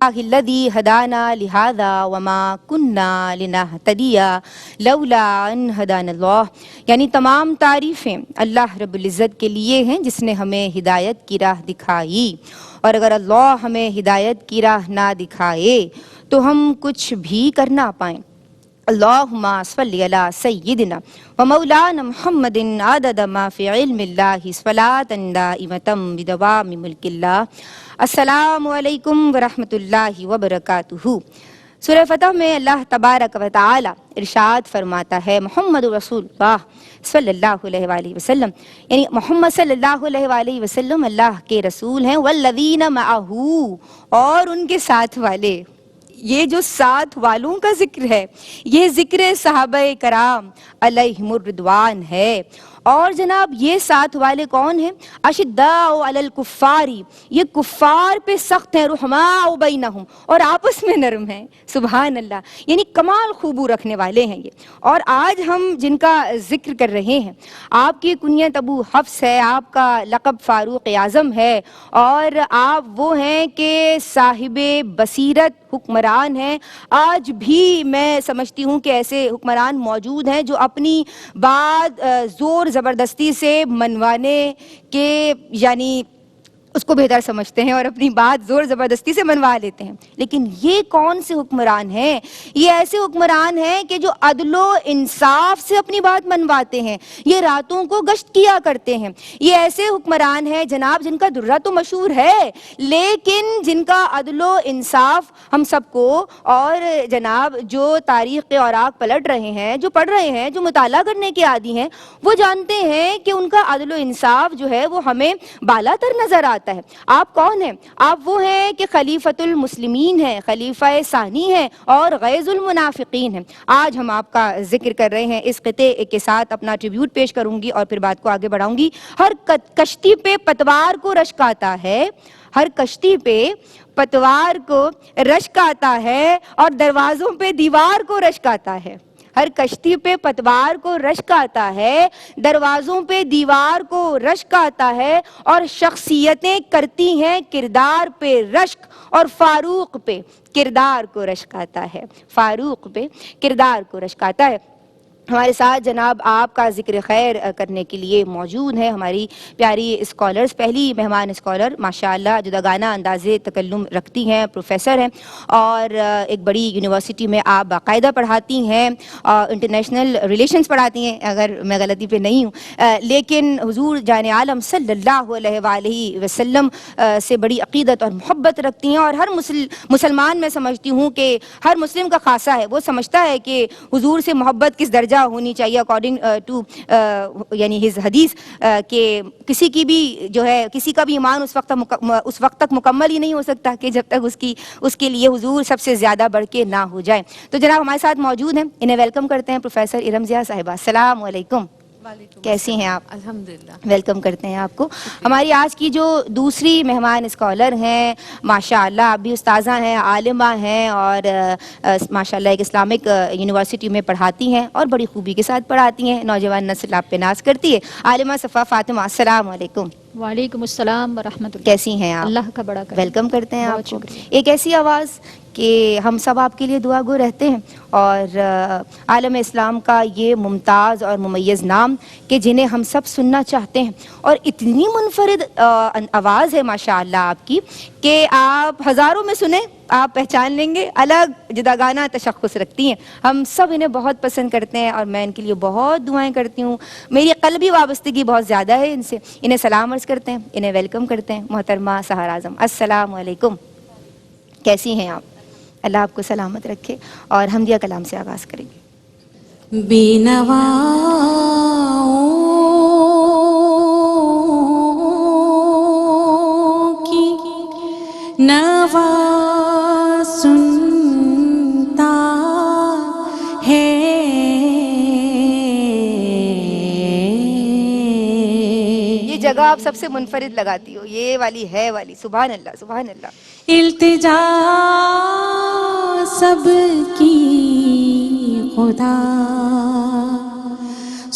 الذي هدانا لهذا وما كنا لنهتدي لولا ان هدانا اللہ، یعنی تمام تعریفیں اللہ رب العزت کے لیے ہیں جس نے ہمیں ہدایت کی راہ دکھائی، اور اگر اللہ ہمیں ہدایت کی راہ نہ دکھائے تو ہم کچھ بھی کر نہ پائیں۔ اللہم صلی علی سیدنا و مولانا محمد عدد ما فی علم اللہ صلاۃ دائمۃ بدوام ملک اللہ۔ السلام علیکم ورحمۃ اللہ وبرکاتہ۔ سورہ فتح میں اللہ تبارک و تعالی ارشاد فرماتا ہے محمد رسول اللہ صلی اللہ علیہ وآلہ وسلم، یعنی محمد صلی اللہ علیہ وآلہ وسلم اللہ کے رسول ہیں، والذین معہ، اور ان کے ساتھ والے۔ یہ جو ساتھ والوں کا ذکر ہے یہ ذکر صحابہ کرام علیہم الرضوان ہے، اور جناب یہ ساتھ والے کون ہیں؟ اشداء علی الکفار، یہ کفار پہ سخت ہیں، رحماء بینہم، اور آپس میں نرم ہیں۔ سبحان اللہ، یعنی کمال خوبو رکھنے والے ہیں یہ۔ اور آج ہم جن کا ذکر کر رہے ہیں، آپ کی کنیت ابو حفص ہے، آپ کا لقب فاروق اعظم ہے، اور آپ وہ ہیں کہ صاحب بصیرت حکمران ہیں۔ آج بھی میں سمجھتی ہوں کہ ایسے حکمران موجود ہیں جو اپنی بات زور زبردستی سے منوانے کے یعنی اس کو بہتر سمجھتے ہیں اور اپنی بات زور زبردستی سے منوا لیتے ہیں، لیکن یہ کون سے حکمران ہیں؟ یہ ایسے حکمران ہیں کہ جو عدل و انصاف سے اپنی بات منواتے ہیں، یہ راتوں کو گشت کیا کرتے ہیں۔ یہ ایسے حکمران ہیں جناب جن کا درہ تو مشہور ہے، لیکن جن کا عدل و انصاف ہم سب کو، اور جناب جو تاریخ کے اوراق پلٹ رہے ہیں، جو پڑھ رہے ہیں، جو مطالعہ کرنے کے عادی ہیں، وہ جانتے ہیں کہ ان کا عدل و انصاف جو ہے وہ ہمیں بالا تر نظر آتا ہے۔ آپ کون ہیں؟ آپ وہ ہیں کہ خلیفۃ المسلمین ہیں، خلیفہ ثانی ہیں، اور غیظ المنافقین ہیں۔ آج ہم آپ کا ذکر کر رہے ہیں، اس قطعے کے ساتھ اپنا ٹریبیوٹ پیش کروں گی اور پھر بات کو آگے بڑھاؤں گی۔ ہر کشتی پہ پتوار کو رشک آتا ہے، ہر کشتی پہ پتوار کو رشک آتا ہے، اور دروازوں پہ دیوار کو رشک آتا ہے۔ ہر کشتی پہ پتوار کو رشک آتا ہے، دروازوں پہ دیوار کو رشک آتا ہے، اور شخصیتیں کرتی ہیں کردار پہ رشک، اور فاروق پہ کردار کو رشک آتا ہے، فاروق پہ کردار کو رشک آتا ہے۔ ہمارے ساتھ جناب آپ کا ذکر خیر کرنے کے لیے موجود ہیں ہماری پیاری اسکالرز۔ پہلی مہمان اسکالر ماشاءاللہ جداگانہ انداز تکلم رکھتی ہیں، پروفیسر ہیں، اور ایک بڑی یونیورسٹی میں آپ باقاعدہ پڑھاتی ہیں، انٹرنیشنل ریلیشنز پڑھاتی ہیں اگر میں غلطی پہ نہیں ہوں، لیکن حضور جان عالم صلی اللہ علیہ وآلہ وسلم سے بڑی عقیدت اور محبت رکھتی ہیں، اور ہر مسلمان میں سمجھتی ہوں کہ ہر مسلم کا خاصہ ہے، وہ سمجھتا ہے کہ حضور سے محبت کس درجہ ہونی چاہیے اکارڈنگ ٹو یعنی ہز حدیث، کہ کسی کی بھی جو ہے کسی کا بھی ایمان اس وقت تک مکمل ہی نہیں ہو سکتا کہ جب تک اس کے لیے حضور سب سے زیادہ بڑھ کے نہ ہو جائے۔ تو جناب ہمارے ساتھ موجود ہیں، انہیں ویلکم کرتے ہیں پروفیسر ارم ضیاء صاحبہ۔ السلام علیکم، کیسی ہیں آپ؟ الحمدللہ، ویلکم کرتے ہیں آپ کو۔ ہماری آج کی جو دوسری مہمان اسکالر ہیں، ماشاءاللہ آپ بھی استاذہ ہیں، عالمہ ہیں، اور ماشاءاللہ ایک اسلامک یونیورسٹی میں پڑھاتی ہیں، اور بڑی خوبی کے ساتھ پڑھاتی ہیں، نوجوان نسل آپ پہ ناز کرتی ہے۔ عالمہ صفا فاطمہ، السلام علیکم۔ وعلیکم السلام ورحمۃ اللہ۔ کیسی ہیں آپ؟ اللہ کا بڑا کرم۔ ویلکم کرتے ہیں آپ بہت کو۔ شکریہ۔ ایک ایسی آواز کہ ہم سب آپ کے لیے دعا گو رہتے ہیں، اور عالم اسلام کا یہ ممتاز اور ممیز نام کہ جنہیں ہم سب سننا چاہتے ہیں، اور اتنی منفرد آواز ہے ماشاءاللہ آپ کی کہ آپ ہزاروں میں سنیں آپ پہچان لیں گے، الگ جداگانہ تشخص رکھتی ہیں۔ ہم سب انہیں بہت پسند کرتے ہیں، اور میں ان کے لیے بہت دعائیں کرتی ہوں، میری قلبی وابستگی بہت زیادہ ہے ان سے۔ انہیں سلام عرض کرتے ہیں، انہیں ویلکم کرتے ہیں، محترمہ سحر اعظم، السلام علیکم۔ کیسی ہیں آپ؟ اللہ آپ کو سلامت رکھے، اور حمدیہ کلام سے آغاز کریں گے۔ بے نواؤں کی نوا سنتا ہے، یہ جگہ آپ سب سے منفرد لگاتی ہو، یہ والی ہے والی، سبحان اللہ سبحان اللہ۔ التجا سب کی خدا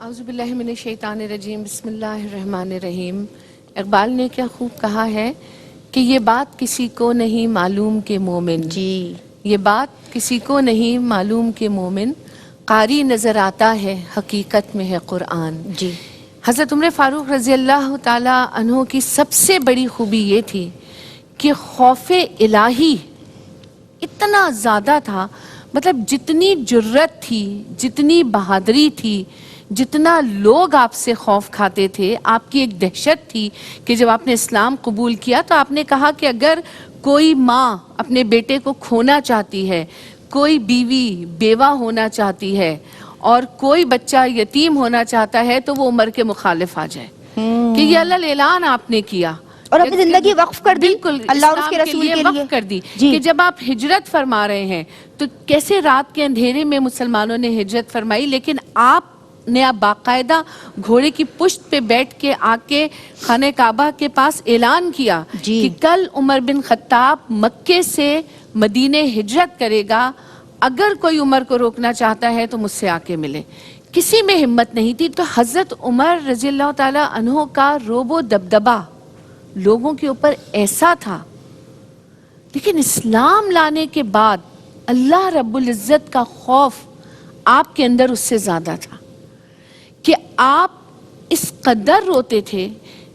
اعوذ باللہ من الشیطان الرجیم، بسم اللہ الرحمن الرحیم۔ اقبال نے کیا خوب کہا ہے کہ یہ بات کسی کو نہیں معلوم کہ مومن، جی یہ بات کسی کو نہیں معلوم کہ مومن قاری نظر آتا ہے، حقیقت میں ہے قرآن۔ جی حضرت عمر فاروق رضی اللہ تعالی عنہ کی سب سے بڑی خوبی یہ تھی کہ خوف الہی اتنا زیادہ تھا، مطلب جتنی جرت تھی، جتنی بہادری تھی، جتنا لوگ آپ سے خوف کھاتے تھے، آپ کی ایک دہشت تھی کہ جب آپ نے اسلام قبول کیا تو آپ نے کہا کہ اگر کوئی ماں اپنے بیٹے کو کھونا چاہتی ہے، کوئی بیوی بیوہ ہونا چاہتی ہے اور کوئی بچہ یتیم ہونا چاہتا ہے تو وہ عمر کے مخالف آ جائے، کہ یہ اللہ اعلان آپ نے کیا اور اپنی زندگی وقف کر دی بالکل اللہ اور اس کے اسلام رسول کے لیے وقف کر دی جی کہ جب آپ ہجرت فرما رہے ہیں تو کیسے رات کے اندھیرے میں مسلمانوں نے ہجرت فرمائی، لیکن آپ نے اب باقاعدہ گھوڑے کی پشت پہ بیٹھ کے آ کے خانہ کعبہ کے پاس اعلان کیا جی کہ کل عمر بن خطاب مکے سے مدینے ہجرت کرے گا، اگر کوئی عمر کو روکنا چاہتا ہے تو مجھ سے آ کے ملے۔ کسی میں ہمت نہیں تھی، تو حضرت عمر رضی اللہ تعالی عنہ کا روب و دبدبہ لوگوں کے اوپر ایسا تھا، لیکن اسلام لانے کے بعد اللہ رب العزت کا خوف آپ کے اندر اس سے زیادہ تھا کہ آپ اس قدر روتے تھے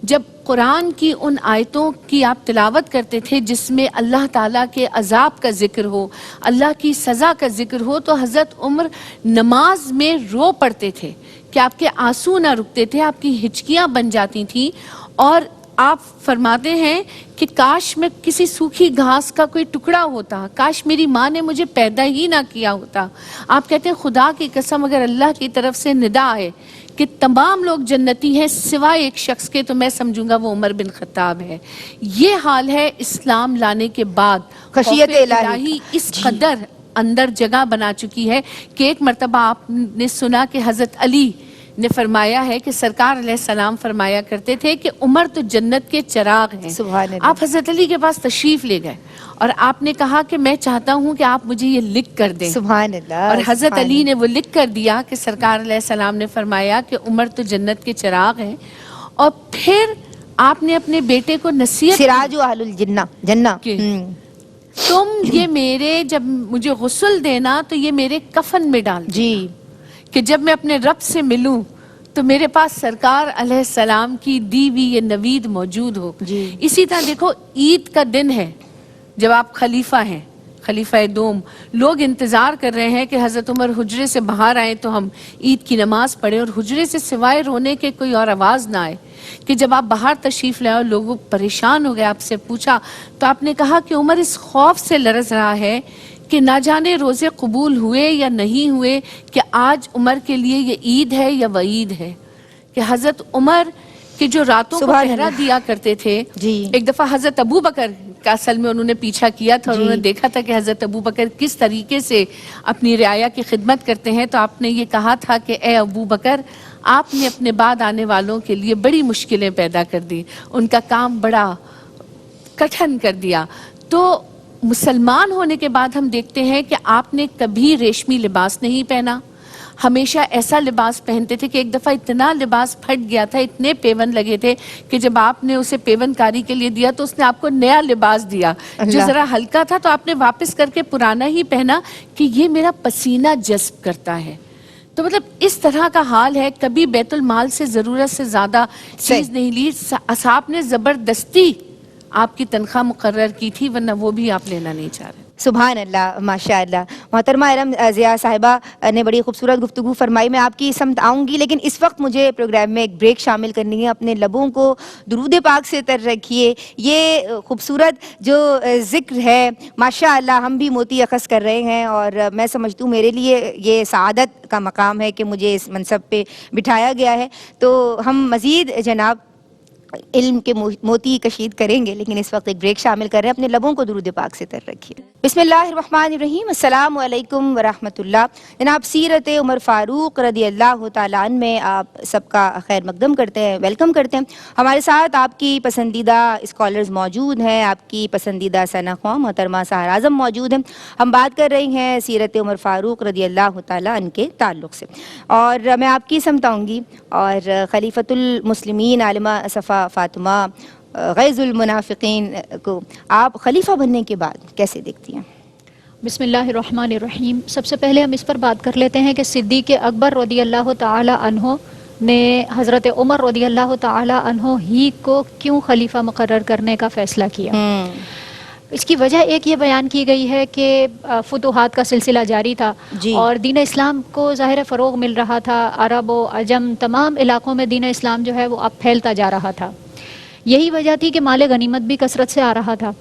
جب قرآن کی ان آیتوں کی آپ تلاوت کرتے تھے جس میں اللہ تعالیٰ کے عذاب کا ذکر ہو، اللہ کی سزا کا ذکر ہو، تو حضرت عمر نماز میں رو پڑتے تھے کہ آپ کے آنسو نہ رکتے تھے، آپ کی ہچکیاں بن جاتی تھیں، اور آپ فرماتے ہیں کہ کاش میں کسی سوکھی گھاس کا کوئی ٹکڑا ہوتا، کاش میری ماں نے مجھے پیدا ہی نہ کیا ہوتا۔ آپ کہتے ہیں خدا کی قسم اگر اللہ کی طرف سے ندا آئے کہ تمام لوگ جنتی ہیں سوائے ایک شخص کے تو میں سمجھوں گا وہ عمر بن خطاب ہے۔ یہ حال ہے اسلام لانے کے بعد، خشیت خوف الہی اس قدر اندر جگہ بنا چکی ہے کہ ایک مرتبہ آپ نے سنا کہ حضرت علی نے فرمایا ہے کہ سرکار علیہ السلام فرمایا کرتے تھے کہ عمر تو جنت کے چراغ ہیں۔ سبحان اللہ۔ آپ حضرت علی کے پاس تشریف لے گئے اور آپ نے کہا کہ میں چاہتا ہوں کہ آپ مجھے یہ لکھ کر دیں، سبحان اللہ۔ اور حضرت سبحان علی نے وہ لکھ کر دیا کہ سرکار علیہ السلام نے فرمایا کہ عمر تو جنت کے چراغ ہیں، اور پھر آپ نے اپنے بیٹے کو نصیحت سراج و اہل الجنہ جنہ کہ تم یہ میرے جب مجھے غسل دینا تو یہ میرے کفن میں ڈال جی کہ جب میں اپنے رب سے ملوں تو میرے پاس سرکار علیہ السلام کی دی ہوئی یہ نوید موجود ہو۔ جی اسی طرح دیکھو عید کا دن ہے جب آپ خلیفہ ہیں، خلیفہ دوم، لوگ انتظار کر رہے ہیں کہ حضرت عمر حجرے سے باہر آئیں تو ہم عید کی نماز پڑھیں، اور حجرے سے سوائے رونے کے کوئی اور آواز نہ آئے، کہ جب آپ باہر تشریف لائے اور لوگوں پریشان ہو گئے، آپ سے پوچھا تو آپ نے کہا کہ عمر اس خوف سے لرز رہا ہے کہ نہ جانے روزے قبول ہوئے یا نہیں ہوئے، کہ آج عمر کے لیے یہ عید ہے یا وعید ہے۔ کہ حضرت عمر کہ جو راتوں کو سبحان پہرا اللہ۔ دیا کرتے تھے، جی ایک دفعہ حضرت ابو بکر کا اصل میں انہوں نے پیچھا کیا تھا، اور جی انہوں نے دیکھا تھا کہ حضرت ابو بکر کس طریقے سے اپنی رعایا کی خدمت کرتے ہیں، تو آپ نے یہ کہا تھا کہ اے ابو بکر، آپ نے اپنے بعد آنے والوں کے لیے بڑی مشکلیں پیدا کر دی، ان کا کام بڑا کٹھن کر دیا۔ تو مسلمان ہونے کے بعد ہم دیکھتے ہیں کہ آپ نے کبھی ریشمی لباس نہیں پہنا، ہمیشہ ایسا لباس پہنتے تھے کہ ایک دفعہ اتنا لباس پھٹ گیا تھا، اتنے پیون لگے تھے کہ جب آپ نے اسے پیون کاری کے لیے دیا تو اس نے آپ کو نیا لباس دیا جو اللہ۔ ذرا ہلکا تھا، تو آپ نے واپس کر کے پرانا ہی پہنا کہ یہ میرا پسینہ جذب کرتا ہے۔ تو مطلب اس طرح کا حال ہے، کبھی بیت المال سے ضرورت سے زیادہ چیز نہیں لی، اصحاب نے زبردستی آپ کی تنخواہ مقرر کی تھی، ورنہ وہ بھی آپ لینا نہیں چاہ رہے۔ سبحان اللہ، ماشاء اللہ۔ محترمہ ارم ضیاء صاحبہ نے بڑی خوبصورت گفتگو فرمائی، میں آپ کی سمت آؤں گی، لیکن اس وقت مجھے پروگرام میں ایک بریک شامل کرنی ہے۔ اپنے لبوں کو درود پاک سے تر رکھیے۔ یہ خوبصورت جو ذکر ہے ماشاء اللہ ہم بھی موتی اخذ کر رہے ہیں، اور میں سمجھتی ہوں میرے لیے یہ سعادت کا مقام ہے کہ مجھے اس منصب پہ بٹھایا گیا ہے۔ تو ہم مزید جناب علم کے موتی کشید کریں گے، لیکن اس وقت ایک بریک شامل کر رہے ہیں. اپنے لبوں کو درود پاک سے تر رکھیے. بسم اللہ الرحمن الرحیم. السلام علیکم ورحمۃ اللہ. جناب سیرت عمر فاروق رضی اللہ تعالیٰ عنہ میں آپ سب کا خیر مقدم کرتے ہیں، ویلکم کرتے ہیں. ہمارے ساتھ آپ کی پسندیدہ اسکالرز موجود ہیں، آپ کی پسندیدہ ثنا خواں محترمہ سحر اعظم موجود ہیں. ہم بات کر رہے ہیں سیرت عمر فاروق رضی اللہ تعالیٰ عنہ کے تعلق سے، اور میں آپ کی سمتاؤں گی اور خلیفۃ المسلمین عالمہ صفا فاطمہ غیظ المنافقین کو آپ خلیفہ بننے کے بعد کیسے دیکھتی ہیں؟ بسم اللہ الرحمن الرحیم. سب سے پہلے ہم اس پر بات کر لیتے ہیں کہ صدیق اکبر رضی اللہ تعالی عنہ نے حضرت عمر رضی اللہ تعالی عنہ ہی کو کیوں خلیفہ مقرر کرنے کا فیصلہ کیا. اس کی وجہ ایک یہ بیان کی گئی ہے کہ فتوحات کا سلسلہ جاری تھا اور دین اسلام کو ظاہر فروغ مل رہا تھا. عرب و عجم تمام علاقوں میں دین اسلام جو ہے وہ اب پھیلتا جا رہا تھا. یہی وجہ تھی کہ مال غنیمت بھی کثرت سے آ رہا تھا.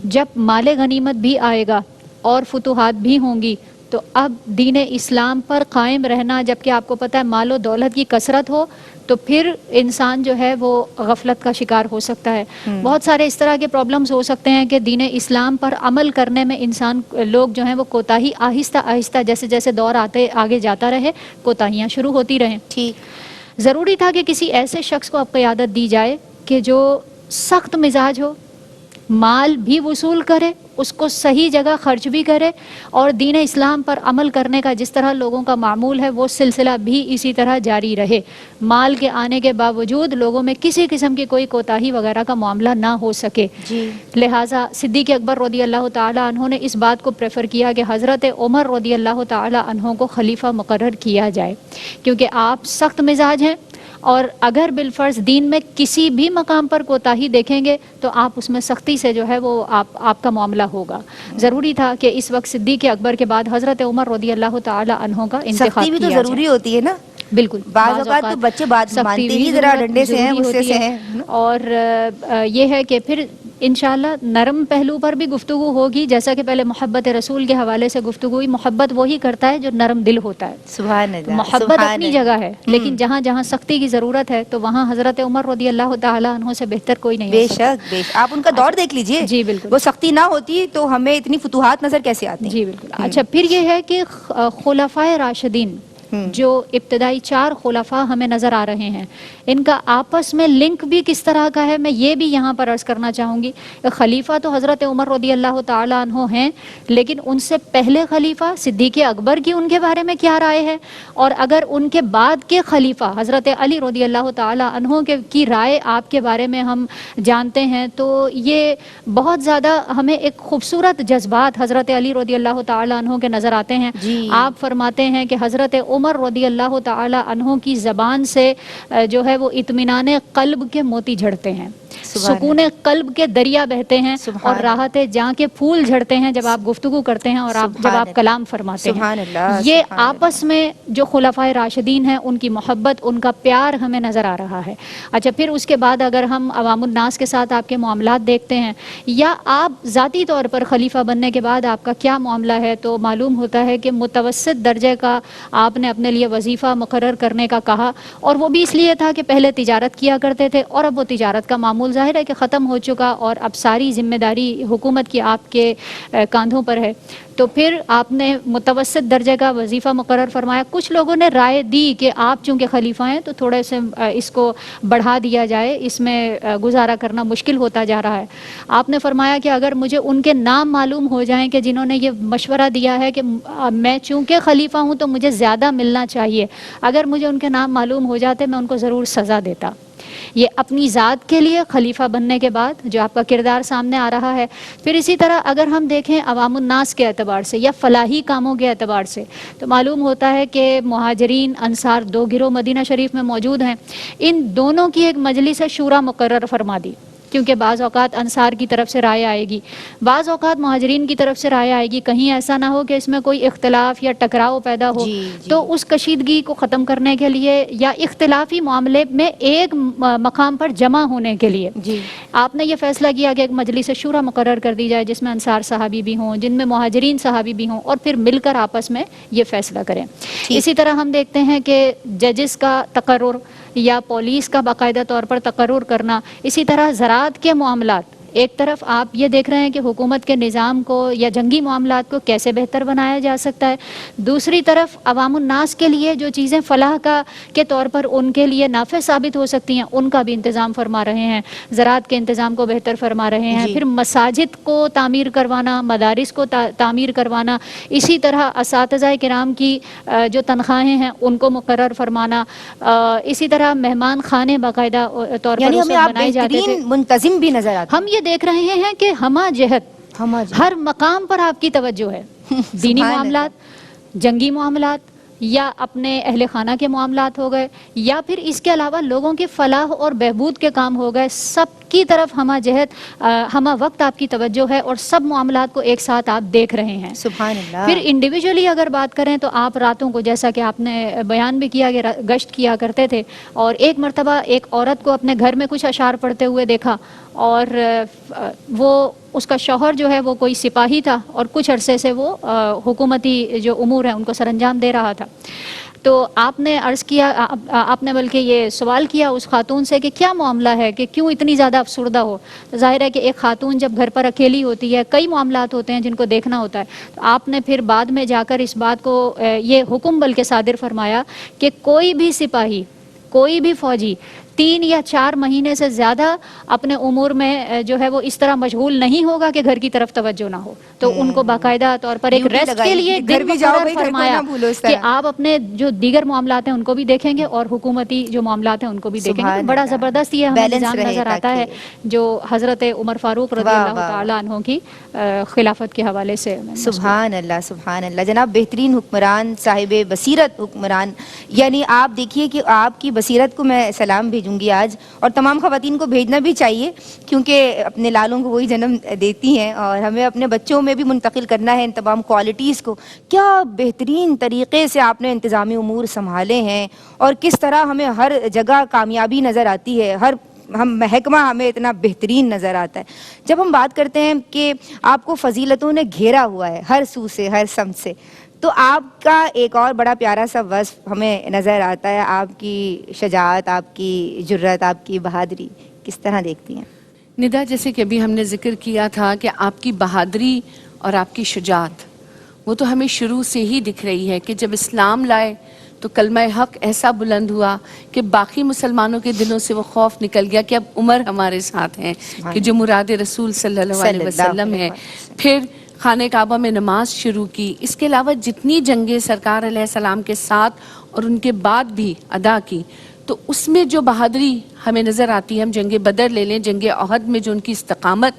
جب مال غنیمت بھی آئے گا اور فتوحات بھی ہوں گی تو اب دین اسلام پر قائم رہنا، جبکہ آپ کو پتہ ہے مال و دولت کی کثرت ہو تو پھر انسان جو ہے وہ غفلت کا شکار ہو سکتا ہے. بہت سارے اس طرح کے پرابلمز ہو سکتے ہیں کہ دین اسلام پر عمل کرنے میں انسان لوگ جو ہیں وہ کوتاہی آہستہ آہستہ جیسے جیسے دور آگے جاتا رہے کوتاہیاں شروع ہوتی رہیں. ضروری تھا کہ کسی ایسے شخص کو اب قیادت دی جائے کہ جو سخت مزاج ہو، مال بھی وصول کرے، اس کو صحیح جگہ خرچ بھی کرے، اور دین اسلام پر عمل کرنے کا جس طرح لوگوں کا معمول ہے وہ سلسلہ بھی اسی طرح جاری رہے. مال کے آنے کے باوجود لوگوں میں کسی قسم کی کوئی کوتاہی وغیرہ کا معاملہ نہ ہو سکے. لہٰذا صدیق اکبر رضی اللہ تعالیٰ عنہ نے اس بات کو پریفر کیا کہ حضرت عمر رضی اللہ تعالیٰ عنہ کو خلیفہ مقرر کیا جائے، کیونکہ آپ سخت مزاج ہیں اور اگر بالفرض دین میں کسی بھی مقام پر کوتاہی دیکھیں گے تو آپ اس میں سختی سے جو ہے وہ آپ کا معاملہ ہوگا. ضروری تھا کہ اس وقت صدیق اکبر کے بعد حضرت عمر رضی اللہ تعالی عنہ کا انتخاب سختی بھی تو کیا ضروری ہوتی ہے نا. بالکل، بعض اوقات تو بچے بات مانتے ہی ذرا ڈنڈے سے ہیں، غصے سے ہیں. اور یہ ہے کہ پھر انشاءاللہ نرم پہلو پر بھی گفتگو ہوگی، جیسا کہ پہلے محبت رسول کے حوالے سے گفتگو ہوئی. محبت وہی کرتا ہے جو نرم دل ہوتا ہے. سبحان اللہ. محبت اپنی جگہ ہے، لیکن جہاں جہاں سختی کی ضرورت ہے تو وہاں حضرت عمر رضی اللہ تعالیٰ عنہ سے بہتر کوئی نہیں. بے شک بے شک. آپ ان کا دور دیکھ لیجئے. جی بالکل. وہ سختی نہ ہوتی تو ہمیں اتنی فتوحات نظر کیسے آتی؟ جی بالکل. اچھا، پھر یہ ہے کہ خلفائے راشدین جو ابتدائی 4 خلفاء ہمیں نظر آ رہے ہیں، ان کا آپس میں لنک بھی کس طرح کا ہے میں یہ بھی یہاں پر عرض کرنا چاہوں گی. خلیفہ تو حضرت عمر رضی اللہ تعالیٰ عنہ ہیں، لیکن ان سے پہلے خلیفہ صدیق اکبر کی ان کے بارے میں کیا رائے ہے، اور اگر ان کے بعد کے خلیفہ حضرت علی رضی اللہ تعالیٰ عنہ کی رائے آپ کے بارے میں ہم جانتے ہیں تو یہ بہت زیادہ ہمیں ایک خوبصورت جذبات حضرت علی رضی اللہ تعالیٰ عنہ کے نظر آتے ہیں. آپ فرماتے ہیں کہ حضرت عمر رضی اللہ تعالی عنہ کی زبان سے جو ہے وہ اطمینان قلب کے موتی جھڑتے ہیں، سکون قلب کے دریا بہتے ہیں، اور راحت جاں کے پھول جھڑتے ہیں جب آپ گفتگو کرتے ہیں اور جب آپ کلام فرماتے ہیں. یہ آپس میں جو خلفائے راشدین ہیں ان کی محبت، ان کا پیار ہمیں نظر آ رہا ہے. اچھا، پھر اس کے بعد اگر ہم عوام الناس کے ساتھ آپ کے معاملات دیکھتے ہیں یا آپ ذاتی طور پر خلیفہ بننے کے بعد آپ کا کیا معاملہ ہے، تو معلوم ہوتا ہے کہ متوسط درجے کا آپ نے اپنے لیے وظیفہ مقرر کرنے کا کہا، اور وہ بھی اس لیے تھا کہ پہلے تجارت کیا کرتے تھے اور اب وہ تجارت کا معمول ظاہر ہے کہ ختم ہو چکا اور اب ساری ذمہ داری حکومت کی آپ کے کاندھوں پر ہے. تو پھر آپ نے متوسط درجے کا وظیفہ مقرر فرمایا. کچھ لوگوں نے رائے دی کہ آپ چونکہ خلیفہ ہیں تو تھوڑے سے اس کو بڑھا دیا جائے، اس میں گزارا کرنا مشکل ہوتا جا رہا ہے. آپ نے فرمایا کہ اگر مجھے ان کے نام معلوم ہو جائیں کہ جنہوں نے یہ مشورہ دیا ہے کہ میں چونکہ خلیفہ ہوں تو مجھے زیادہ ملنا چاہیے، اگر مجھے ان کے نام معلوم ہو جاتے میں ان کو ضرور سزا دیتا. یہ اپنی ذات کے لیے خلیفہ بننے کے بعد جو آپ کا کردار سامنے آ رہا ہے. پھر اسی طرح اگر ہم دیکھیں عوام الناس کے اعتبار سے یا فلاحی کاموں کے اعتبار سے تو معلوم ہوتا ہے کہ مہاجرین انصار 2 گروہ مدینہ شریف میں موجود ہیں. ان دونوں کی ایک مجلس شورا مقرر فرما دی، کیونکہ بعض اوقات انصار کی طرف سے رائے آئے گی، بعض اوقات مہاجرین کی طرف سے رائے آئے گی. کہیں ایسا نہ ہو کہ اس میں کوئی اختلاف یا ٹکراؤ پیدا ہو. تو اس کشیدگی کو ختم کرنے کے لیے یا اختلافی معاملے میں ایک مقام پر جمع ہونے کے لیے آپ نے یہ فیصلہ کیا کہ ایک مجلس شورا مقرر کر دی جائے جس میں انصار صحابی بھی ہوں، جن میں مہاجرین صحابی بھی ہوں، اور پھر مل کر آپس میں یہ فیصلہ کریں. اسی طرح ہم دیکھتے ہیں کہ ججز کا تقرر یا پولیس کا باقاعدہ طور پر تقرر کرنا. اسی طرح زراعت کے معاملات، ایک طرف آپ یہ دیکھ رہے ہیں کہ حکومت کے نظام کو یا جنگی معاملات کو کیسے بہتر بنایا جا سکتا ہے، دوسری طرف عوام الناس کے لیے جو چیزیں فلاح کے طور پر ان کے لیے نافع ثابت ہو سکتی ہیں ان کا بھی انتظام فرما رہے ہیں، زراعت کے انتظام کو بہتر فرما رہے ہیں. پھر مساجد کو تعمیر کروانا، مدارس کو تعمیر کروانا، اسی طرح اساتذہ کرام کی جو تنخواہیں ہیں ان کو مقرر فرمانا، اسی طرح مہمان خانے باقاعدہ طور پر یعنی ہمیں آپ بنائے جاتے تھے. بہترین منتظم بھی نظر آتے ہیں. ہم یہ دیکھ رہے ہیں کہ ہمہ جہت ہر مقام پر آپ کی توجہ ہے. دینی معاملات، جنگی معاملات، یا اپنے اہل خانہ کے معاملات ہو گئے، یا پھر اس کے علاوہ لوگوں کی فلاح اور بہبود کے کام ہو گئے، سب کی طرف ہمہ جہت ہمہ وقت آپ کی توجہ ہے اور سب معاملات کو ایک ساتھ آپ دیکھ رہے ہیں. سبحان اللہ. پھر انڈیویجولی اگر بات کریں تو آپ راتوں کو، جیسا کہ آپ نے بیان بھی کیا کہ گشت کیا کرتے تھے، اور ایک مرتبہ ایک عورت کو اپنے گھر میں کچھ اشعار پڑھتے ہوئے دیکھا، اور وہ اس کا شوہر جو ہے وہ کوئی سپاہی تھا اور کچھ عرصے سے وہ حکومتی جو امور ہیں ان کو سر انجام دے رہا تھا. تو آپ نے عرض کیا، آپ نے بلکہ یہ سوال کیا اس خاتون سے کہ کیا معاملہ ہے کہ کیوں اتنی زیادہ افسردہ ہو. ظاہر ہے کہ ایک خاتون جب گھر پر اکیلی ہوتی ہے، کئی معاملات ہوتے ہیں جن کو دیکھنا ہوتا ہے. تو آپ نے پھر بعد میں جا کر اس بات کو یہ حکم بلکہ صادر فرمایا کہ کوئی بھی سپاہی، کوئی بھی فوجی 3 یا 4 مہینے سے زیادہ اپنے امور میں جو ہے وہ اس طرح مشغول نہیں ہوگا کہ گھر کی طرف توجہ نہ ہو. تو ان کو باقاعدہ طور پر ایک ریسٹ کے لیے دن مقرر فرمایا کہ آپ اپنے جو دیگر معاملات ہیں ان کو بھی دیکھیں گے اور حکومتی جو معاملات ہیں ان کو بھی دیکھیں گے. بڑا زبردست یہ ہمیں نظام نظر آتا ہے جو حضرت عمر فاروق رضی اللہ تعالیٰ عنہ کی خلافت کے حوالے سے. سبحان اللہ، سبحان اللہ. جناب بہترین حکمران، صاحب بصیرت حکمران، یعنی آپ دیکھیے کہ آپ کی بصیرت کو میں سلام بھیجوں گی آج، اور تمام خواتین کو بھیجنا بھی چاہیے کیونکہ اپنے لالوں کو وہی جنم دیتی ہیں اور ہمیں اپنے بچوں میں بھی منتقل کرنا ہے ان تمام کوالٹیز کو. کیا بہترین طریقے سے آپ نے انتظامی امور سنبھالے ہیں اور کس طرح ہمیں ہر جگہ کامیابی نظر آتی ہے، ہر محکمہ ہمیں اتنا بہترین نظر آتا ہے. جب ہم بات کرتے ہیں کہ آپ کو فضیلتوں نے گھیرا ہوا ہے ہر سو سے، ہر سمت سے، تو آپ کا ایک اور بڑا پیارا سا وصف ہمیں نظر آتا ہے، آپ کی شجاعت، آپ کی جرت، آپ کی بہادری. کس طرح دیکھتی ہیں؟ ندا، جیسے کہ ابھی ہم نے ذکر کیا تھا کہ آپ کی بہادری اور آپ کی شجاعت وہ تو ہمیں شروع سے ہی دکھ رہی ہے کہ جب اسلام لائے تو کلمہ حق ایسا بلند ہوا کہ باقی مسلمانوں کے دلوں سے وہ خوف نکل گیا کہ اب عمر ہمارے ساتھ ہیں کہ جو مراد رسول صلی اللہ علیہ وسلم ہے. پھر خانہ کعبہ میں نماز شروع کی. اس کے علاوہ جتنی جنگیں سرکار علیہ السلام کے ساتھ اور ان کے بعد بھی ادا کی، تو اس میں جو بہادری ہمیں نظر آتی ہے، ہم جنگ بدر لے لیں، جنگ احد میں جو ان کی استقامت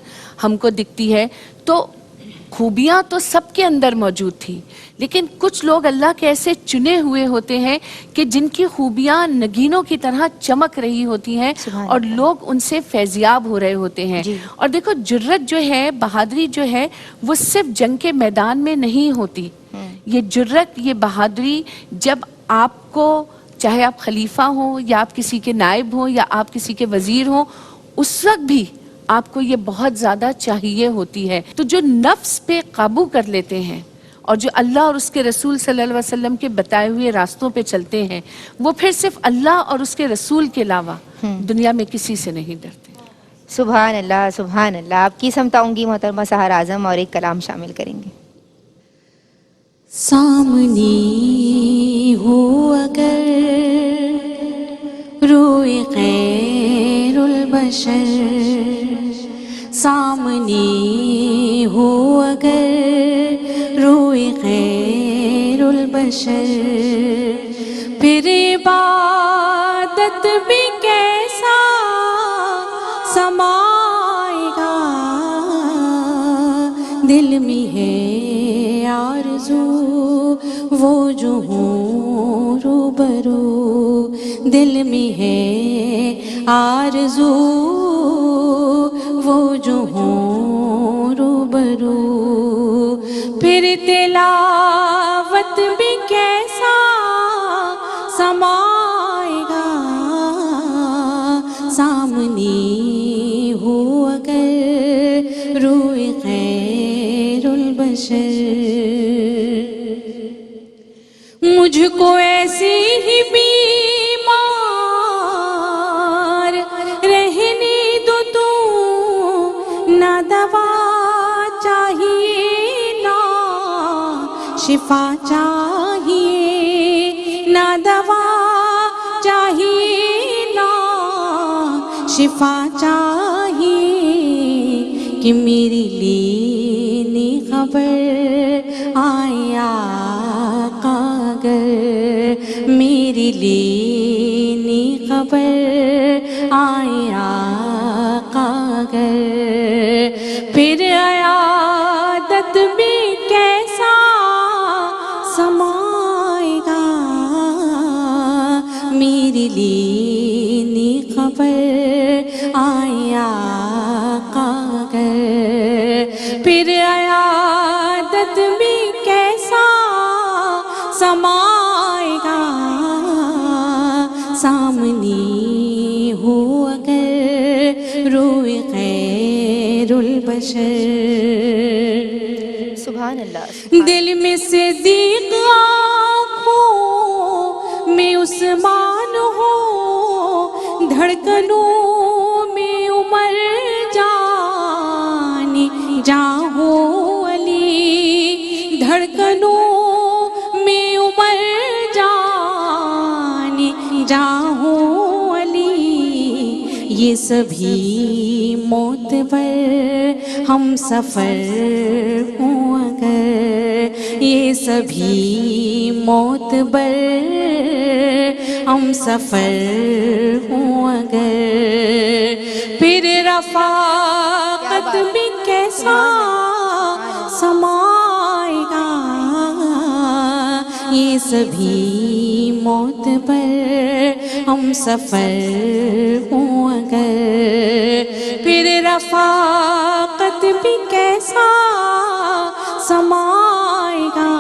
ہم کو دکھتی ہے، تو خوبیاں تو سب کے اندر موجود تھی، لیکن کچھ لوگ اللہ کے ایسے چنے ہوئے ہوتے ہیں کہ جن کی خوبیاں نگینوں کی طرح چمک رہی ہوتی ہیں اور لوگ ان سے فیضیاب ہو رہے ہوتے ہیں. اور دیکھو، جرت جو ہے، بہادری جو ہے، وہ صرف جنگ کے میدان میں نہیں ہوتی. یہ جرت، یہ بہادری جب آپ کو، چاہے آپ خلیفہ ہوں یا آپ کسی کے نائب ہوں یا آپ کسی کے وزیر ہوں، اس وقت بھی آپ کو یہ بہت زیادہ چاہیے ہوتی ہے. تو جو نفس پہ قابو کر لیتے ہیں اور جو اللہ اور اس کے رسول صلی اللہ علیہ وسلم کے بتائے ہوئے راستوں پہ چلتے ہیں، وہ پھر صرف اللہ اور اس کے رسول کے علاوہ دنیا میں کسی سے نہیں ڈرتے. سبحان اللہ، سبحان اللہ. آپ کی سمت آؤں گی محترمہ سحر اعظم اور ایک کلام شامل کریں گے. سامنے ہو اگر روئے خیر البشر، سامنے ہو اگر روئے خیر البشر، پھر عبادت بھی کیسا سمائے گا، دل میں ہے آرزو وہ جو ہوں روبرو، دل میں ہے آرزو وہ جو ہوں روبرو، پھر تلاوت بھی کیسا سمائے گا، سامنے ہو اگر روئے خیر البشر. مجھ کو ایسی ہی بیماری شفا چاہیے نہ دوا چاہیے نہ شفا چاہیے کہ میری لینی خبر آئے آقا اگر میری لینی خبر آئے آقا اگر پھر عیادت بھی کیسا سمائے گا میری لینی خبر آئے آقا اگر پھر عیادت بھی کیسا سمائے گا سامنے ہو اگر روئے خیر البشر سبحان اللہ دل میں صدیق آنکھوں میں عثمان ہو دھڑکنوں میں عمر جان جاں ہو علی دھڑکنوں میں عمر جان جاں ہو علی یہ سبھی معتبر ہم سفر ہوں اگر یہ سبھی معتبر ہم سفر ہوں اگر پھر رفاقت بھی کیسا سمائے گا یہ سبھی معتبر ہم سفر ہوں اگر پھر رفاقت بھی کیسا سمائے گا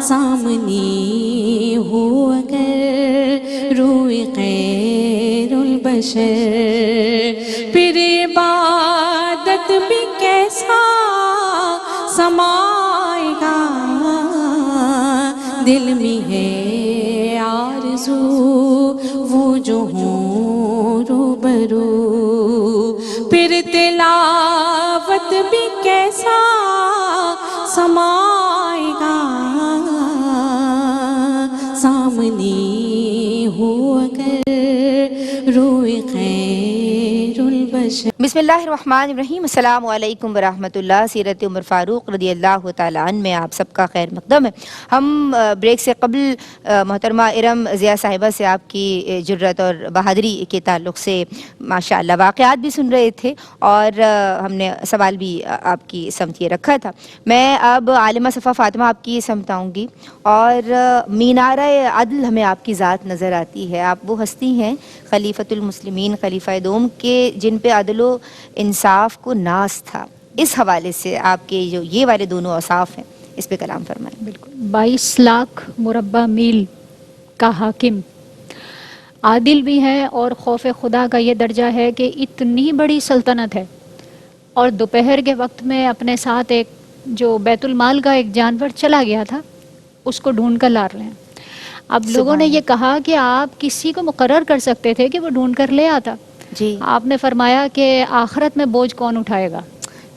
سامنے ہو اگر روئے خیر البشر پھر عبادت بھی کیسا سمائے گا دل میں ہے آرزو وہ جو ہوں روبرو پھر تلاوت بھی کیسا سمائے گا سامنے ہو اگر روئے خیر البشر بسم اللہ الرحمن الرحیم السلام علیکم ورحمۃ اللہ سیرت عمر فاروق رضی اللہ تعالیٰ عنہ میں آپ سب کا خیر مقدم ہے. ہم بریک سے قبل محترمہ ارم ضیاء صاحبہ سے آپ کی جرت اور بہادری کے تعلق سے ماشاءاللہ واقعات بھی سن رہے تھے اور ہم نے سوال بھی آپ کی سمت یہ رکھا تھا. میں اب عالمہ صفا فاطمہ آپ کی سمت آؤں گی اور مینارہ عدل ہمیں آپ کی ذات نظر آتی ہے. آپ وہ ہستی ہیں خلیفۃ المسلمین خلیفہ دوم کے جن پہ عدل و انصاف کو ناز تھا. اس حوالے سے آپ کے جو یہ والے دونوں اوصاف ہیں اس پہ کلام فرمائیں. بالکل 22 لاکھ مربع میل کا حاکم عادل بھی ہے اور خوف خدا کا یہ درجہ ہے کہ اتنی بڑی سلطنت ہے اور دوپہر کے وقت میں اپنے ساتھ ایک جو بیت المال کا ایک جانور چلا گیا تھا اس کو ڈھونڈ کر لا رہے ہیں. اب لوگوں نے یہ کہا کہ آپ کسی کو مقرر کر سکتے تھے کہ وہ ڈھونڈ کر لے آتا. جی آپ نے فرمایا کہ آخرت میں بوجھ کون اٹھائے گا.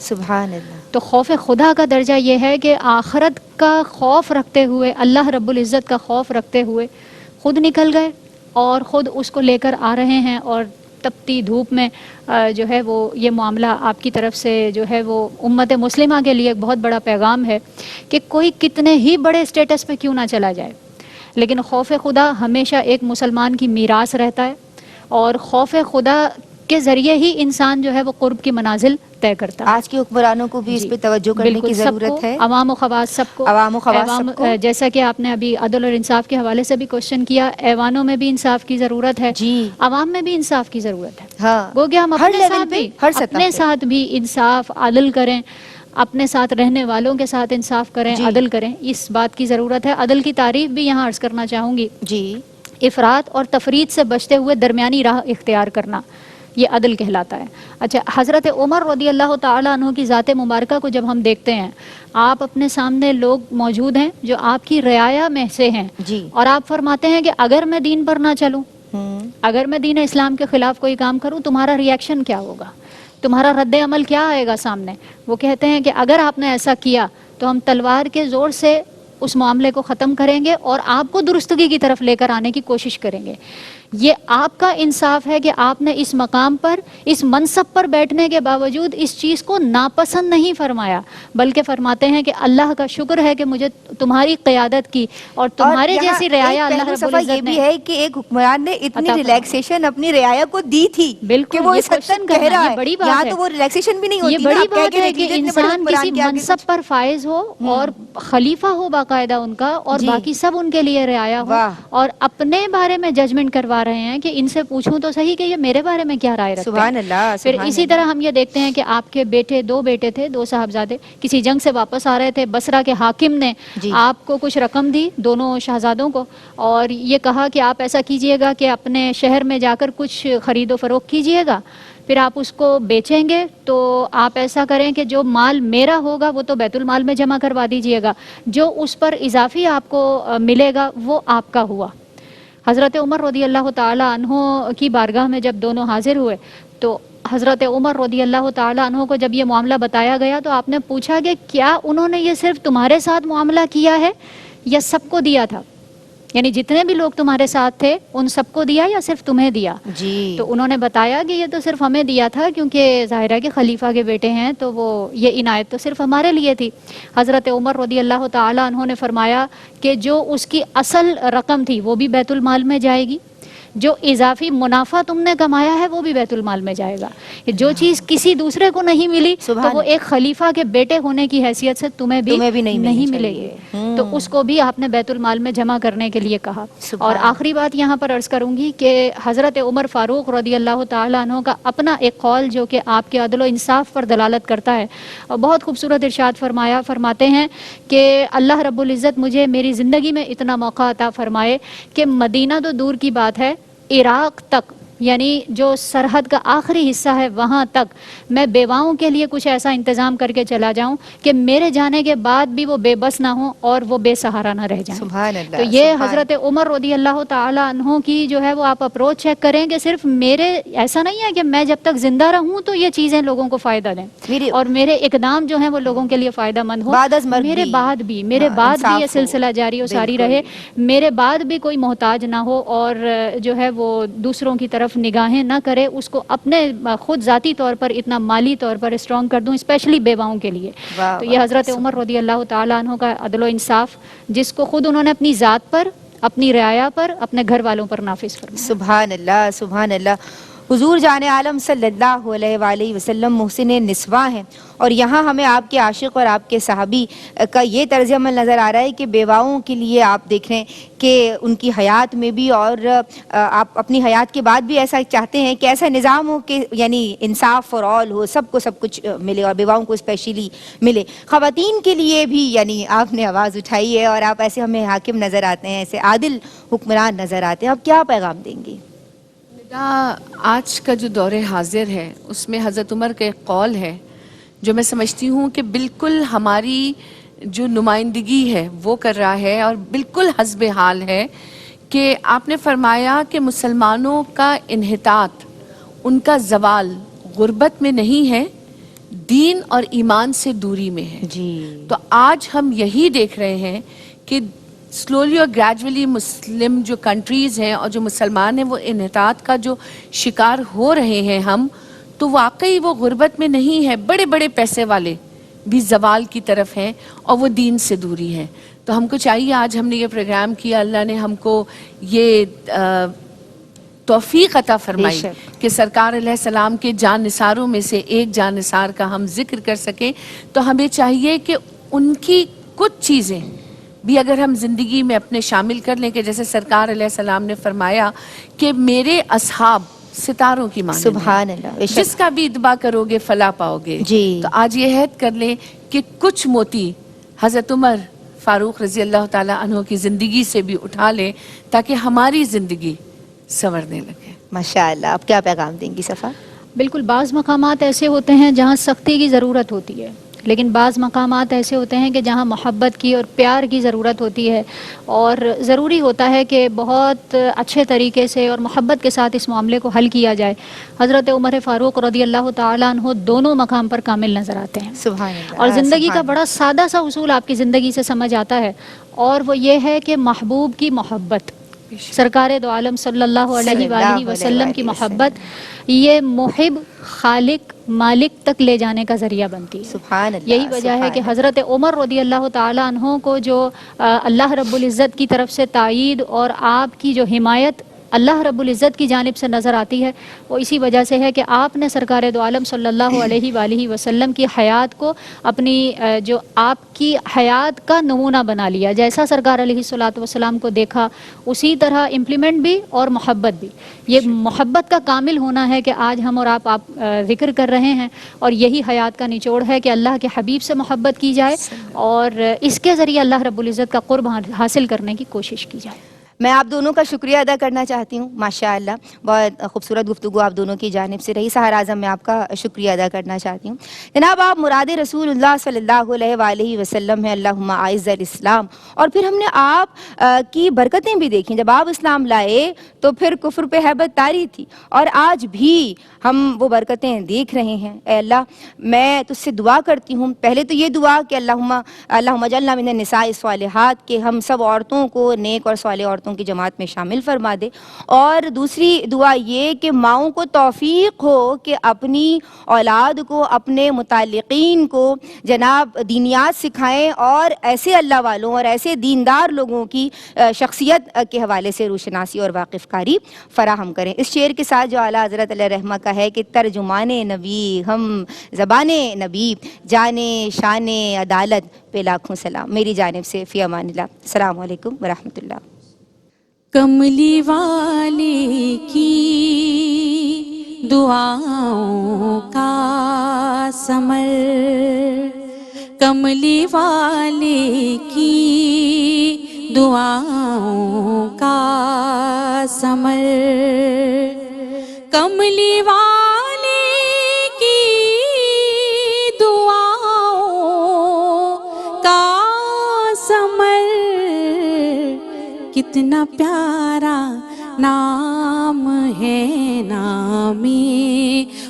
سبحان اللہ. تو خوف خدا کا درجہ یہ ہے کہ آخرت کا خوف رکھتے ہوئے اللہ رب العزت کا خوف رکھتے ہوئے خود نکل گئے اور خود اس کو لے کر آ رہے ہیں اور تپتی دھوپ میں جو ہے وہ یہ معاملہ آپ کی طرف سے جو ہے وہ امت مسلمہ کے لیے ایک بہت بڑا پیغام ہے کہ کوئی کتنے ہی بڑے اسٹیٹس پہ کیوں نہ چلا جائے لیکن خوف خدا ہمیشہ ایک مسلمان کی میراث رہتا ہے اور خوف خدا کے ذریعے ہی انسان جو ہے وہ قرب کی منازل طے کرتا ہے. آج کے حکمرانوں کو بھی اس پہ توجہ کرنے کی ضرورت ہے. عوام و خواص سب کو عوام و خواص سب کو جیسا کہ آپ نے ابھی عدل اور انصاف کے حوالے سے بھی کوشچن کیا ایوانوں میں بھی انصاف کی ضرورت ہے. جی عوام میں بھی انصاف کی ضرورت ہے. ہاں گو کہ ہم ہر اپنے لیول ساتھ پہ، بھی ہر سطح اپنے پہ. ساتھ بھی انصاف عدل کریں اپنے ساتھ رہنے والوں کے ساتھ انصاف کریں جی. عدل کریں. اس بات کی ضرورت ہے. عدل کی تعریف بھی یہاں عرض کرنا چاہوں گی. جی افراط اور تفریط سے بچتے ہوئے درمیانی راہ اختیار کرنا یہ عدل کہلاتا ہے. اچھا حضرت عمر رضی اللہ تعالیٰ عنہ کی ذات مبارکہ کو جب ہم دیکھتے ہیں آپ اپنے سامنے لوگ موجود ہیں جو آپ کی رعایا میں سے ہیں جی اور آپ فرماتے ہیں کہ اگر میں دین پر نہ چلوں اگر میں دین اسلام کے خلاف کوئی کام کروں تمہارا ریاکشن کیا ہوگا تمہارا رد عمل کیا آئے گا سامنے. وہ کہتے ہیں کہ اگر آپ نے ایسا کیا تو ہم تلوار کے زور سے اس معاملے کو ختم کریں گے اور آپ کو درستگی کی طرف لے کر آنے کی کوشش کریں گے. یہ آپ کا انصاف ہے کہ آپ نے اس مقام پر اس منصب پر بیٹھنے کے باوجود اس چیز کو ناپسند نہیں فرمایا، بلکہ فرماتے ہیں کہ اللہ کا شکر ہے کہ مجھے تمہاری قیادت کی اور تمہارے جیسی رعایا اللہ رب العزت یہ بھی ہے کہ ایک حکمران نے اتنی ریلیکسیشن اپنی رعایا کو دی تھی بالکل، کہ وہ یہ اس حد تک question کہہ کرنا، رہا یہ ہے. بڑی بات یہاں ہے. تو وہ ریلیکسیشن بھی نہیں ہوتی یہ نا. بڑی آپ کہہ بات کے ہے دیکھ کہ لیجیے اتنے بڑے انسان حکمران کسی کے آگے منصب پر فائز ہو اور خلیفہ ہو باقاعدہ ان کا، اور جی. باقی سب ان کے لیے رعایا ہو، واہ. اور اپنے بارے میں ججمنٹ کروا رہے ہیں کہ ان سے پوچھوں تو صحیح کہ یہ میرے بارے میں کیا رائے رکھتے ہیں. سبحان اللہ. پھر سبحان اسی اللہ. طرح ہم یہ دیکھتے ہیں کہ آپ کے بیٹے، دو بیٹے تھے، دو صاحبزادے، کسی جنگ سے واپس آ رہے تھے. بصرہ کے حاکم نے جی. آپ کو کچھ رقم دی، دونوں شہزادوں کو، اور یہ کہا کہ آپ ایسا کیجئے گا کہ اپنے شہر میں جا کر کچھ خرید و فروخت کیجئے گا، پھر آپ اس کو بیچیں گے تو آپ ایسا کریں کہ جو مال میرا ہوگا وہ تو بیت المال میں جمع کروا دیجئے گا، جو اس پر اضافی آپ کو ملے گا وہ آپ کا ہوا. حضرت عمر رضی اللہ تعالی عنہ کی بارگاہ میں جب دونوں حاضر ہوئے تو حضرت عمر رضی اللہ تعالی عنہ کو جب یہ معاملہ بتایا گیا تو آپ نے پوچھا کہ کیا انہوں نے یہ صرف تمہارے ساتھ معاملہ کیا ہے یا سب کو دیا تھا؟ یعنی جتنے بھی لوگ تمہارے ساتھ تھے ان سب کو دیا یا صرف تمہیں دیا؟ جی. تو انہوں نے بتایا کہ یہ تو صرف ہمیں دیا تھا، کیونکہ ظاہر ہے کہ خلیفہ کے بیٹے ہیں تو وہ یہ عنایت تو صرف ہمارے لیے تھی. حضرت عمر رضی اللہ تعالی عنہ نے فرمایا کہ جو اس کی اصل رقم تھی وہ بھی بیت المال میں جائے گی، جو اضافی منافع تم نے کمایا ہے وہ بھی بیت المال میں جائے گا. جو چیز کسی دوسرے کو نہیں ملی تو وہ ایک خلیفہ کے بیٹے ہونے کی حیثیت سے تمہیں بھی نہیں ملے گی، تو اس کو بھی آپ نے بیت المال میں جمع کرنے کے لیے کہا. اور آخری بات یہاں پر عرض کروں گی کہ حضرت عمر فاروق رضی اللہ تعالیٰ عنہ کا اپنا ایک قول جو کہ آپ کے عدل و انصاف پر دلالت کرتا ہے، اور بہت خوبصورت ارشاد فرماتے ہیں کہ اللہ رب العزت مجھے میری زندگی میں اتنا موقع عطا فرمائے کہ مدینہ تو دور کی بات ہے، عراق تک، یعنی جو سرحد کا آخری حصہ ہے وہاں تک میں بیواؤں کے لیے کچھ ایسا انتظام کر کے چلا جاؤں کہ میرے جانے کے بعد بھی وہ بے بس نہ ہوں اور وہ بے سہارا نہ رہ جائیں. سبحان اللہ. تو یہ حضرت عمر رضی اللہ تعالی عنہ کی جو ہے وہ آپ اپروچ چیک کریں کہ صرف میرے ایسا نہیں ہے کہ میں جب تک زندہ رہوں تو یہ چیزیں لوگوں کو فائدہ دیں اور میرے اقدام جو ہیں وہ لوگوں کے لیے فائدہ مند ہو، میرے بعد بھی یہ سلسلہ جاری و ساری رہے، میرے بعد بھی کوئی محتاج نہ ہو اور جو ہے وہ دوسروں کی طرف نگاہیں نہ کرے، اس کو اپنے خود ذاتی طور پر اتنا مالی طور پر اسٹرانگ کر دوں، اسپیشلی بیواؤں کے لیے. تو یہ حضرت عمر رضی اللہ تعالیٰ عنہ کا عدل و انصاف جس کو خود انہوں نے اپنی ذات پر، اپنی رعایا پر، اپنے گھر والوں پر نافذ فرمایا. سبحان اللہ. سبحان اللہ. حضور جان عالم صلی اللہ علیہ وآلہ وسلم محسن نسواں ہیں، اور یہاں ہمیں آپ کے عاشق اور آپ کے صحابی کا یہ طرز عمل نظر آ رہا ہے کہ بیواؤں کے لیے آپ دیکھ رہے ہیں کہ ان کی حیات میں بھی اور آپ اپنی حیات کے بعد بھی ایسا چاہتے ہیں کہ ایسا نظام ہو کہ یعنی انصاف فار آل ہو، سب کو سب کچھ ملے اور بیواؤں کو اسپیشلی ملے. خواتین کے لیے بھی یعنی آپ نے آواز اٹھائی ہے اور آپ ایسے ہمیں حاکم نظر آتے ہیں، ایسے عادل حکمران نظر آتے ہیں. آپ کیا پیغام دیں گے؟ آج کا جو دور حاضر ہے اس میں حضرت عمر کا ایک قول ہے جو میں سمجھتی ہوں کہ بالکل ہماری جو نمائندگی ہے وہ کر رہا ہے اور بالکل حسب حال ہے، کہ آپ نے فرمایا کہ مسلمانوں کا انحطاط، ان کا زوال غربت میں نہیں ہے، دین اور ایمان سے دوری میں ہے. جی. تو آج ہم یہی دیکھ رہے ہیں کہ سلولی اور گریجولی مسلم جو کنٹریز ہیں اور جو مسلمان ہیں وہ انحطاط کا جو شکار ہو رہے ہیں ہم، تو واقعی وہ غربت میں نہیں ہے، بڑے بڑے پیسے والے بھی زوال کی طرف ہیں اور وہ دین سے دوری ہیں. تو ہم کو چاہیے، آج ہم نے یہ پروگرام کیا، اللہ نے ہم کو یہ توفیق عطا فرمائی کہ سرکار علیہ السلام کے جان نثاروں میں سے ایک جان نثار کا ہم ذکر کر سکیں. تو ہمیں چاہیے کہ ان کی کچھ چیزیں بھی اگر ہم زندگی میں اپنے شامل کر لیں، کہ جیسے سرکار علیہ السلام نے فرمایا کہ میرے اصحاب ستاروں کی مانند ہیں، سبحان اللہ، جس کا بھی اتباع کرو گے فلاح پاؤ گے. جی. تو آج یہ عہد کر لیں کہ کچھ موتی حضرت عمر فاروق رضی اللہ تعالیٰ عنہ کی زندگی سے بھی اٹھا لیں تاکہ ہماری زندگی سنورنے لگے. ماشاءاللہ. آپ کیا پیغام دیں گی صفا؟ بالکل، بعض مقامات ایسے ہوتے ہیں جہاں سختی کی ضرورت ہوتی ہے، لیکن بعض مقامات ایسے ہوتے ہیں کہ جہاں محبت کی اور پیار کی ضرورت ہوتی ہے، اور ضروری ہوتا ہے کہ بہت اچھے طریقے سے اور محبت کے ساتھ اس معاملے کو حل کیا جائے۔ حضرت عمر فاروق رضی اللہ تعالیٰ عنہ دونوں مقام پر کامل نظر آتے ہیں، سبحان اللہ، اور زندگی کا سبحان بڑا سادہ سا اصول آپ کی زندگی سے سمجھ آتا ہے، اور وہ یہ ہے کہ محبوب کی محبت، سرکار دو عالم صلی اللہ علیہ وآلہ وسلم کی محبت، یہ محب خالق مالک تک لے جانے کا ذریعہ بنتی ہے۔ سبحان اللہ، یہی وجہ ہے کہ حضرت عمر رضی اللہ تعالیٰ عنہ کو جو اللہ رب العزت کی طرف سے تائید اور آپ کی جو حمایت اللہ رب العزت کی جانب سے نظر آتی ہے، وہ اسی وجہ سے ہے کہ آپ نے سرکار دو عالم صلی اللہ علیہ وآلہ وسلم کی حیات کو اپنی جو آپ کی حیات کا نمونہ بنا لیا، جیسا سرکار علیہ الصلوۃ والسلام کو دیکھا اسی طرح امپلیمنٹ بھی اور محبت بھی۔ یہ محبت کا کامل ہونا ہے کہ آج ہم اور آپ ذکر کر رہے ہیں، اور یہی حیات کا نچوڑ ہے کہ اللہ کے حبیب سے محبت کی جائے اور اس کے ذریعے اللہ رب العزت کا قرب حاصل کرنے کی کوشش کی جائے۔ میں آپ دونوں کا شکریہ ادا کرنا چاہتی ہوں، ماشاءاللہ بہت خوبصورت گفتگو آپ دونوں کی جانب سے رہی۔ سحر اعظم میں آپ کا شکریہ ادا کرنا چاہتی ہوں۔ جناب، آپ مراد رسول اللہ صلی اللہ علیہ وآلہ وسلم ہیں، اللہم اعز الاسلام، اور پھر ہم نے آپ کی برکتیں بھی دیکھیں۔ جب آپ اسلام لائے تو پھر کفر پہ ہیبت طاری تھی، اور آج بھی ہم وہ برکتیں دیکھ رہے ہیں۔ اے اللہ، میں تجھ سے دعا کرتی ہوں، پہلے تو یہ دعا کہ اللہم اجعلنا من النساء الصالحات، کہ ہم سب عورتوں کو نیک اور صالح عورتوں کی جماعت میں شامل فرما دے، اور دوسری دعا یہ کہ ماؤں کو توفیق ہو کہ اپنی اولاد کو، اپنے متعلقین کو جناب دینیات سکھائیں، اور ایسے اللہ والوں اور ایسے دیندار لوگوں کی شخصیت کے حوالے سے روشناسی اور واقف کاری فراہم کریں۔ اس شعر کے ساتھ جو اعلیٰ حضرت علیہ رحمہ کا ہے کہ ترجمان نبی ہم زبان نبی، جانے شان عدالت پہ لاکھوں سلام۔ میری جانب سے فی امان اللہ، السلام علیکم ورحمۃ اللہ۔ کملی والے کی دعاؤں کا ثمر، کملی والے کی دعاؤں کا ثمر، کملی والے کی دعاؤں کا ثمر، کتنا پیارا نام ہے نام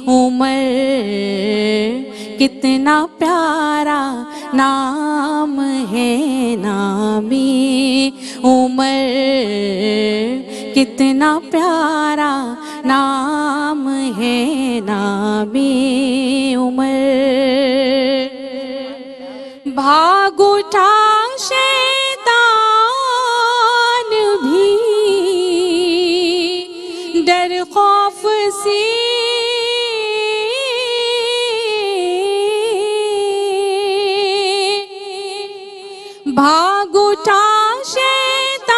عمر، کتنا پیارا نام ہے نام عمر، کتنا پیارا نام ہے نام عمر۔ بھاگ اٹھا شیطان بھی ڈر خوف سے، بھاگ اٹھا شیطان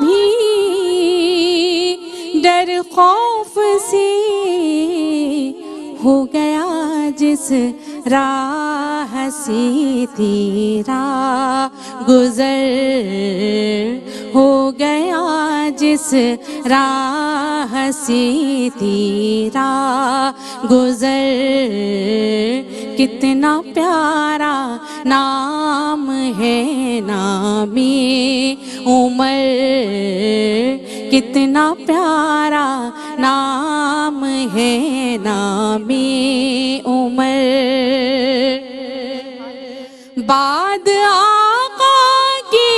بھی ڈر خوف سے، ہو گیا جس راہ سے تیرا گزر، ہو گیا جس راہ سے تیرا گزر، کتنا پیارا نام ہے نام عمر، کتنا پیارا نام ہے نام عمر۔ بعد آقا کی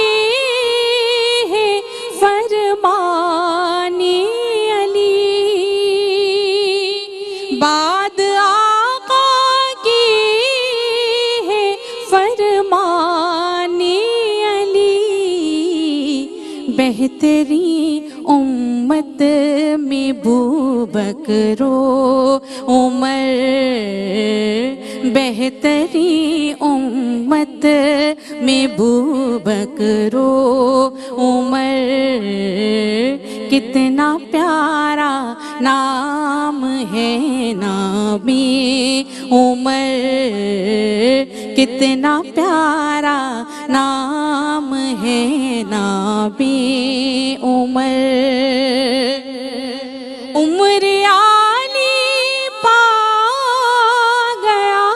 ہے فرمان علی، بعد آقا کی ہے فرمان علی، بہترین امت میں بوبکر و عمر، بہترین امت میں بوبکر و عمر، کتنا پیارا نام ہے نام عمر، کتنا پیارا نام ہے نام عمر۔ عمر علی پا گیا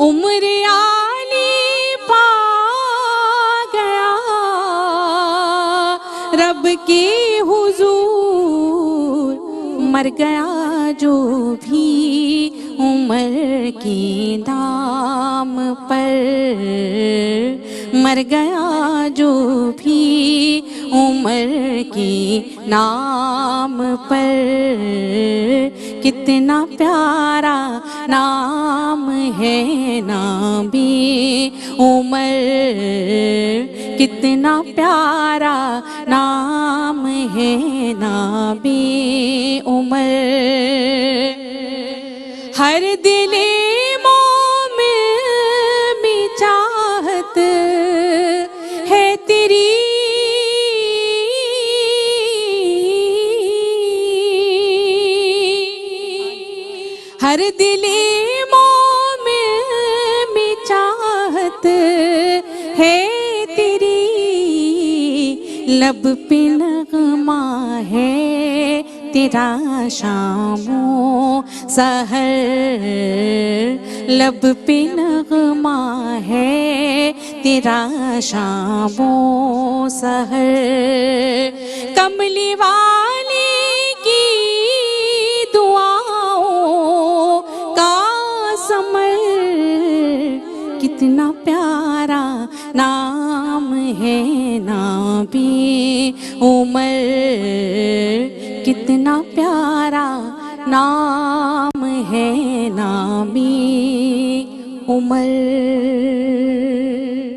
عمر عالی پا گیا رب کے حضور مر گیا جو بھی عمر کی دام پر مر گیا جو بھی عمر کی نام پر کتنا پیارا نام ہے نبی عمر کتنا پیارا نام ہے نبی عمر ہر دل مومن میں چاہت ہے تیری ہر دل مومن میں چاہت ہے تیری لب پہ نغمہ ہے تیرا شام و سحر لب پہ نغمہ ہے تیرا شام و سحر کملی والے کی دعاؤں کا ثمر کتنا پیارا نام ہے نبی عمر کتنا پیارا نام ہے نبی عمر